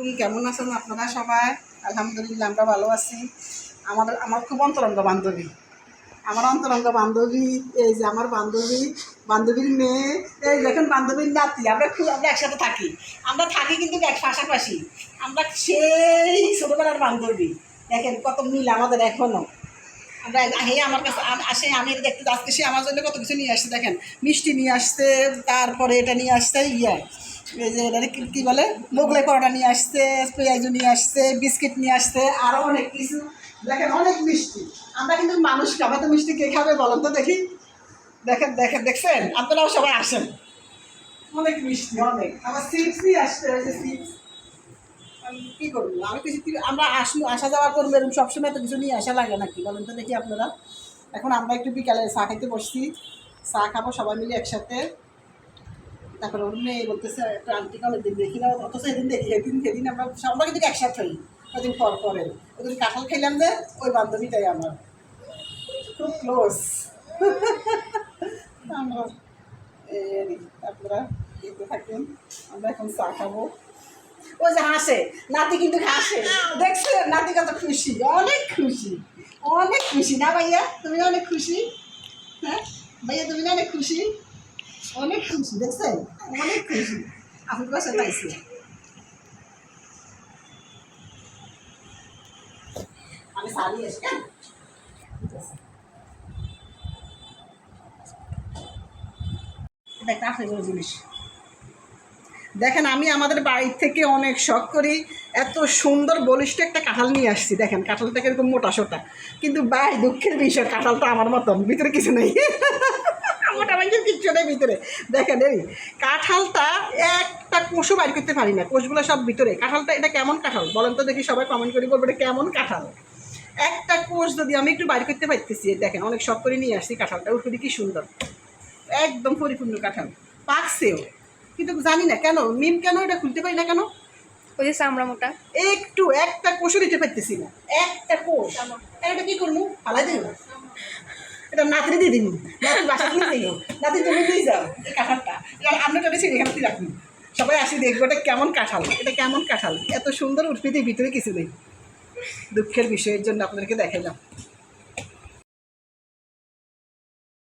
আলাইকুম, কেমন আছেন আপনারা সবাই? আলহামদুলিল্লাহ আমরা ভালো আছি। আমার খুব অন্তরঙ্গ বান্ধবী, আমার অন্তরঙ্গ বান্ধবী, এই যে আমার বান্ধবীর মেয়ে, এই দেখেন বান্ধবীর নাতি। আমরা একসাথে থাকি, কিন্তু এক পাশাপাশি। আমরা সেই ছোটোবেলার বান্ধবী। দেখেন কত মিল আমাদের এখনও। আমরা আমার কাছে আসে, আমি দেখতে আজকে সে আমার জন্য কত কিছু নিয়ে আসছে। দেখেন মিষ্টি নিয়ে আসছে, তারপরে এটা নিয়ে আসছে এই যে এটা কী বলে মোগলাই পরোটা নিয়ে আসছে, পেঁয়াজু নিয়ে আসছে, বিস্কিট নিয়ে আসছে, আরও অনেক কিছু। দেখেন অনেক মিষ্টি। আমরা কিন্তু মানুষ খাবে, তো মিষ্টি কে খাবে বলেন তো দেখি? দেখছেন আপনারাও সবাই আসেন। অনেক মিষ্টি, অনেক। আবার চিপস নিয়ে আসছে, ওই যে চিপস। কী করবো আমি কিছু, আমরা আসা যাওয়া করবো, এরকম সবসময় তো কিছু নিয়ে আসা লাগে নাকি বলেন তো দেখি আপনারা? এখন আমরা একটু বিকালে চা খাইতে বসছি, চা খাবো সবাই মিলে একসাথে। তারপরে ওর মেয়ে বলতেছে একটা আন্টিকে অনেকদিন দেখি না, অথচ সেদিন আমরা কিন্তু একসাথে হই। ওইদিন পরে ওইদিন কাঁঠাল খাইলাম যে, ওই বান্ধবীটাই আমার খুব ক্লোজ। আমরা আপনারা দেখতে থাকেন, আমরা এখন চা খাবো। ওই যে হাসে নাতি, কিন্তু হাসে, দেখছেন নাতি কত খুশি, অনেক খুশি না ভাইয়া? তুমি না অনেক খুশি? হ্যাঁ ভাইয়া, তুমি না অনেক খুশি? অনেক খুশি, দেখছেন অনেক খুশি। আপনার বাসা পাইছি আমি সারি এসে, কেন এটা একটা আসল জিনিস। দেখেন আমি আমাদের বাড়ির থেকে অনেক শখ করি, এত সুন্দর বলিষ্ঠ একটা কাঁঠাল নিয়ে আসছি। দেখেন কাঁঠালটা কিরকম মোটা সোটা, কিন্তু ভাই দুঃখের বিষয় কাঁঠালটা আমার মতন, ভিতরে কিছু নেই। মোটা ভাইয়ের কিচ্ছু নেই ভিতরে। দেখেন এই কাঁঠালটা একটা কোষও বাইর করতে পারি না, কোষগুলো সব ভিতরে। কাঁঠালটা এটা কেমন কাঁঠাল বলেন তো দেখি? সবাই কমেন্ট করে বলবো এটা কেমন কাঁঠাল। একটা কোষ যদি আমি একটু বাইর করতে পারতেছি। দেখেন অনেক শখ করে নিয়ে আসছি কাঁঠালটা, উঠে কি সুন্দর, একদম পরিপূর্ণ কাঁঠাল, পাকছেও। কিন্তু জানি না কেন কেন এটা খুলতে পারি না কেন। ওই যে চামড়া মোটা, একটু একটা কোষও দিতে পারতেছি না, একটা কোষ। এটা কি করবো? ফালাই দেবো, এটা নাতিরে দিয়ে দিন, নাতি বাসা নিয়ে যাইও, নাতি তুমি নিয়ে যাও এই কাঁঠালটা। আমরা তো ছেড়ে এখানে রাখুন, সবাই আসি দেখবো এটা কেমন কাঁঠাল, এত সুন্দর উঠতে ভিতরে কিছু নেই। দুঃখের বিষয়ের জন্য আপনাদেরকে দেখাইলাম।